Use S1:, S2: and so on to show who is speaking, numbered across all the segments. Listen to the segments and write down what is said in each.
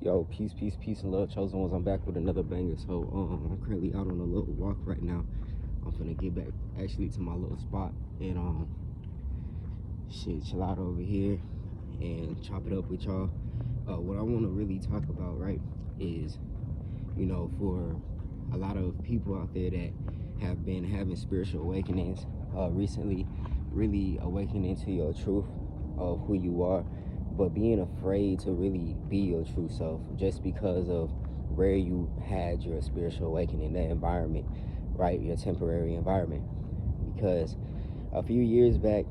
S1: Yo, peace, and love, chosen ones. I'm back with another banger. So, I'm currently out on a little walk right now. I'm finna get back actually to my little spot and chill out over here and chop it up with y'all. What I want to really talk about, right, is for a lot of people out there that have been having spiritual awakenings recently, really awakening to your truth of who you are, but being afraid to really be your true self just because of where you had your spiritual awakening, that environment, right? Your temporary environment. Because a few years back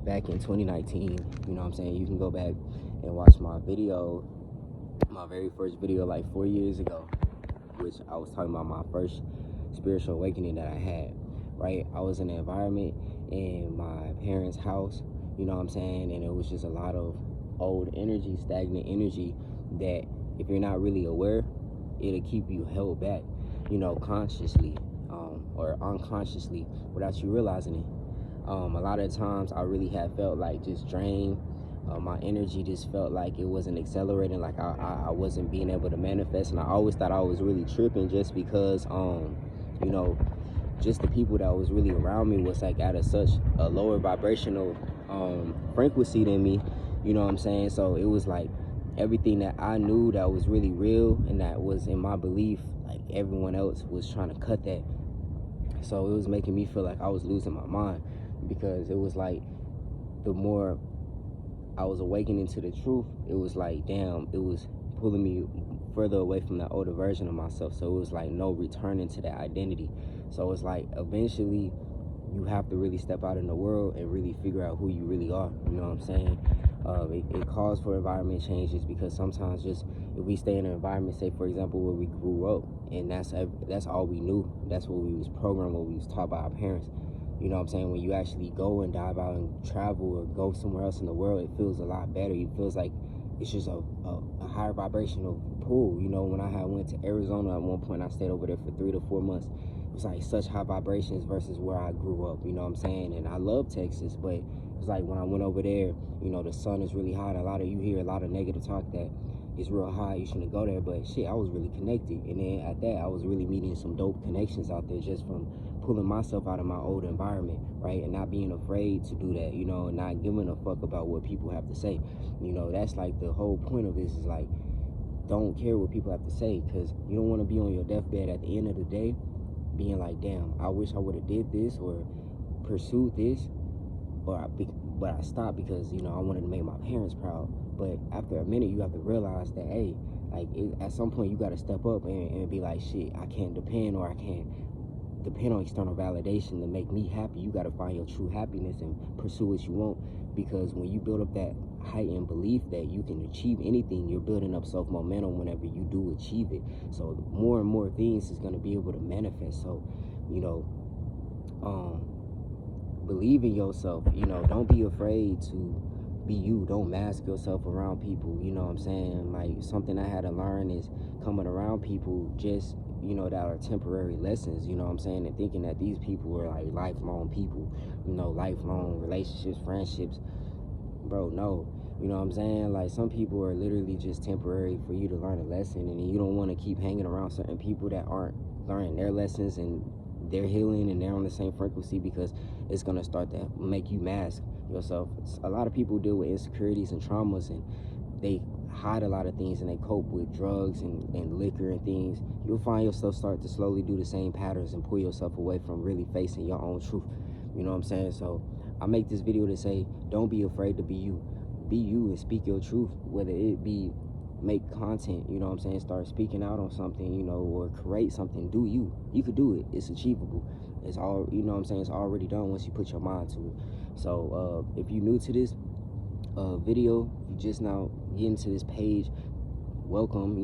S1: in 2019, you can go back and watch my video, my very first video, like 4 years ago, which I was talking about my first spiritual awakening that I had, right? I was in an environment in my parents' house, and it was just a lot of old energy, stagnant energy that if you're not really aware, it'll keep you held back, consciously or unconsciously without you realizing it. A lot of times I really have felt like just drained. My energy just felt like it wasn't accelerating, like I wasn't being able to manifest, and I always thought I was really tripping just because just the people that was really around me was like at such a lower vibrational frequency than me, so it was like everything that I knew that was really real and that was in my belief, like everyone else was trying to cut that. So it was making me feel like I was losing my mind, because it was like the more I was awakening to the truth, it was like, damn, it was pulling me further away from that older version of myself. So it was like no returning to that identity. So it's like eventually you have to really step out in the world and really figure out who you really are. You know what I'm saying? It calls for environment changes, because sometimes just if we stay in an environment, say for example where we grew up, and that's all we knew, that's what we was programmed, what we was taught by our parents. When you actually go and dive out and travel or go somewhere else in the world, it feels a lot better. It feels like it's just a higher vibrational pull. When I had went to Arizona at one point, I stayed over there for 3 to 4 months. It was like such high vibrations versus where I grew up, and I love Texas, but it's like when I went over there, the sun is really hot. You hear a lot of negative talk that it's real high, you shouldn't go there, but shit, I was really connected. And then at that, I was really meeting some dope connections out there just from pulling myself out of my old environment, right? And not being afraid to do that, and not giving a fuck about what people have to say. That's like the whole point of this, is like, don't care what people have to say, because you don't want to be on your deathbed at the end of the day being like, damn, I wish I would have did this or pursued this, but I stopped because I wanted to make my parents proud. But after a minute, you have to realize that, hey, at some point you got to step up and be like, shit, I can't depend on external validation to make me happy. You got to find your true happiness and pursue what you want, because when you build up that heightened belief that you can achieve anything, you're building up self momentum whenever you do achieve it. So more and more things is going to be able to manifest. So believe in yourself. Don't be afraid to be you. Don't mask yourself around people. Like, something I had to learn is coming around people just that are temporary lessons, and thinking that these people are like lifelong people, lifelong relationships, friendships. Bro, no. Like, some people are literally just temporary for you to learn a lesson, and you don't want to keep hanging around certain people that aren't learning their lessons and they're healing and they're on the same frequency, because it's going to start to make you mask yourself. A lot of people deal with insecurities and traumas, and they hide a lot of things, and they cope with drugs and liquor and things. You'll find yourself start to slowly do the same patterns and pull yourself away from really facing your own truth. So I make this video to say, don't be afraid to be you. Be you and speak your truth, whether it be make content, start speaking out on something, or create something. Do you could do it. It's achievable. It's all, it's already done once you put your mind to it. So if you're new to this video, if you just now getting to this page, welcome.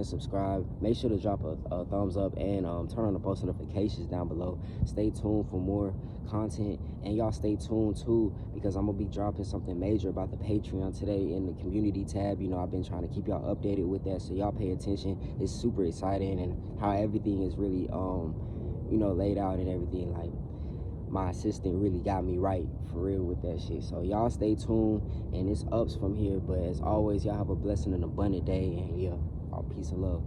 S1: Subscribe. Make sure to drop a thumbs up and turn on the post notifications down below. Stay tuned for more content, and y'all stay tuned too, because I'm gonna be dropping something major about the Patreon today in the community tab. I've been trying to keep y'all updated with that, so y'all pay attention. It's super exciting, and how everything is really laid out and everything. Like, my assistant really got me right for real with that shit. So y'all stay tuned, and it's ups from here. But as always, y'all have a blessed and abundant day, and yeah, all peace and love.